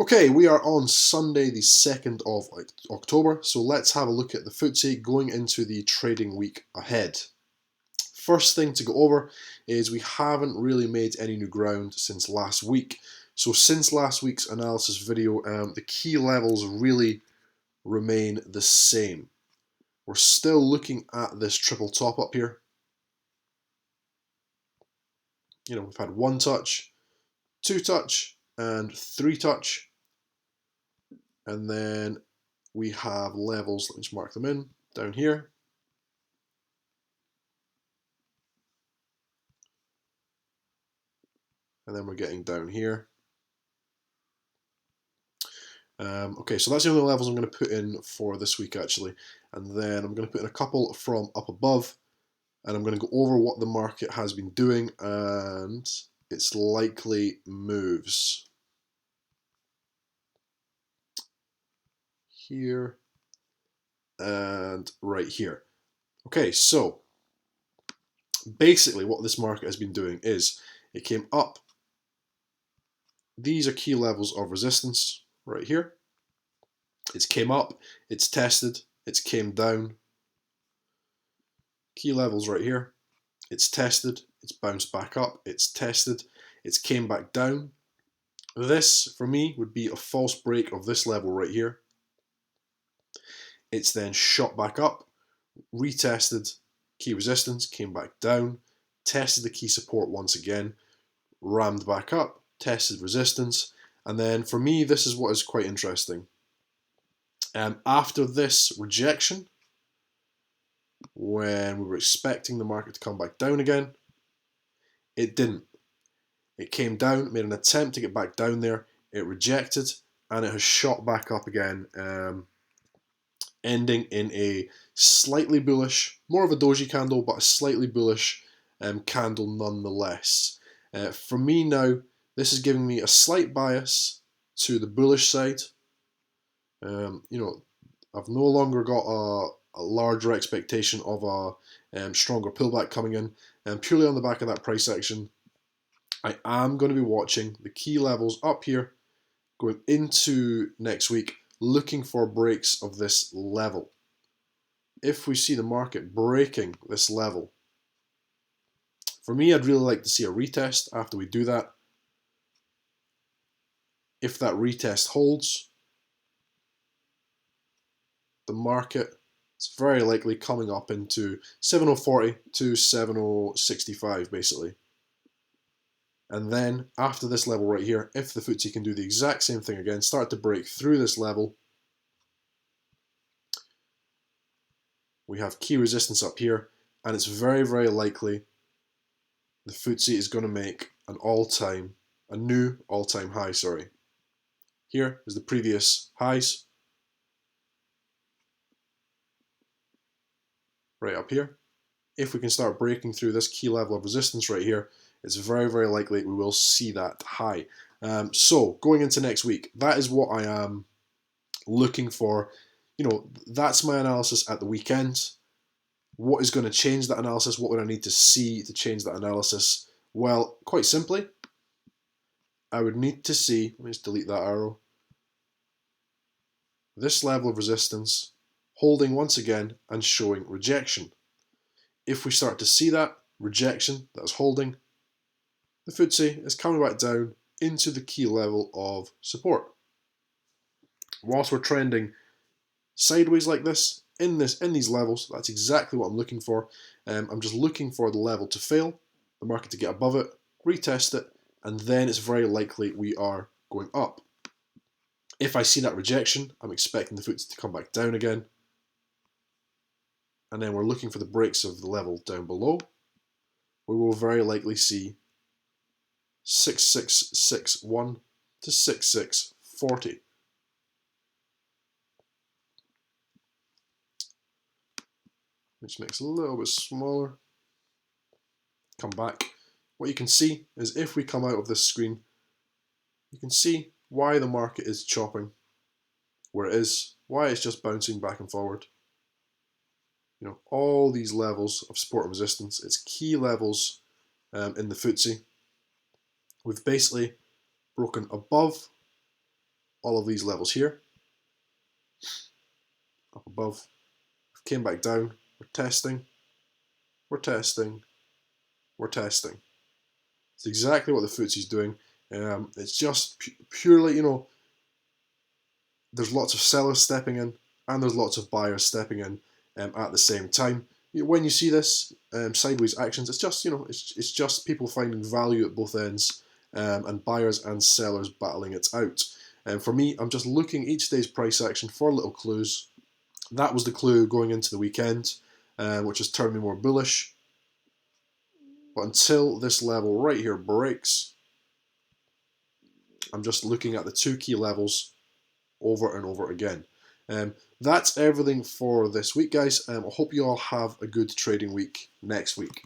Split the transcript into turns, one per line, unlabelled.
Okay, we are on Sunday the 2nd of October, so let's have a look at the FTSE going into the trading week ahead. First thing to go over is we haven't really made any new ground since last week. So since last week's analysis video, the key levels really remain the same. We're still looking at this triple top up here. We've had 1 touch, 2 touch, and 3 touch. And then we have levels, let me just mark them in, down here. And then we're getting down here. Okay, so that's the only levels I'm going to put in for this week actually. And then I'm going to put in a couple from up above. And I'm going to go over what the market has been doing and its likely moves. Here and right here. Okay, so basically what this market has been doing is it came up. These are key levels of resistance right here. It's came up, it's tested, it's came down. Key levels right here. It's tested, it's bounced back up, it's tested, it's came back down. This, for me, would be a false break of this level right here. It's then shot back up, retested key resistance, came back down, tested the key support once again, rammed back up, tested resistance, and then for me, this is what is quite interesting. After this rejection, when we were expecting the market to come back down again, it didn't. It came down, made an attempt to get back down there, it rejected, and it has shot back up again, ending in a slightly bullish, more of a doji candle, but a slightly bullish candle nonetheless. For me now, this is giving me a slight bias to the bullish side. I've no longer got a larger expectation of a stronger pullback coming in, and purely on the back of that price action, I am going to be watching the key levels up here going into next week, looking for breaks of this level. If we see the market breaking this level, for me, I'd really like to see a retest after we do that. If that retest holds, the market is very likely coming up into 7040 to 7065 basically. And then after this level right here, if the FTSE can do the exact same thing again, start to break through this level, we have key resistance up here, and it's very, very likely the FTSE is going to make a new all-time high, sorry. Here is the previous highs, right up here. If we can start breaking through this key level of resistance right here, it's very, very likely we will see that high. So going into next week, that is what I am looking for. That's my analysis at the weekend. What is going to change that analysis? What would I need to see to change that analysis? Well, quite simply, I would need to see, let me just delete that arrow, this level of resistance holding once again and showing rejection. If we start to see that rejection that's holding, the FTSE is coming back down into the key level of support. Whilst we're trending sideways like this, in these levels, that's exactly what I'm looking for. I'm just looking for the level to fail, the market to get above it, retest it, and then it's very likely we are going up. If I see that rejection, I'm expecting the FTSE to come back down again. And then we're looking for the breaks of the level down below. We will very likely see 6661 to 6640. Which makes it a little bit smaller. Come back. What you can see is if we come out of this screen, you can see why the market is chopping where it is, why it's just bouncing back and forward. All these levels of support and resistance, it's key levels in the FTSE. We've basically broken above all of these levels here, up above, came back down, we're testing, we're testing, we're testing. It's exactly what the FTSE's doing. It's just purely, there's lots of sellers stepping in and there's lots of buyers stepping in at the same time. When you see this sideways actions, it's just it's just people finding value at both ends, and buyers and sellers battling it out. And for me, I'm just looking each day's price action for little clues. That was the clue going into the weekend, which has turned me more bullish. But until this level right here breaks, I'm just looking at the two key levels over and over again. That's everything for this week, guys. I hope you all have a good trading week next week.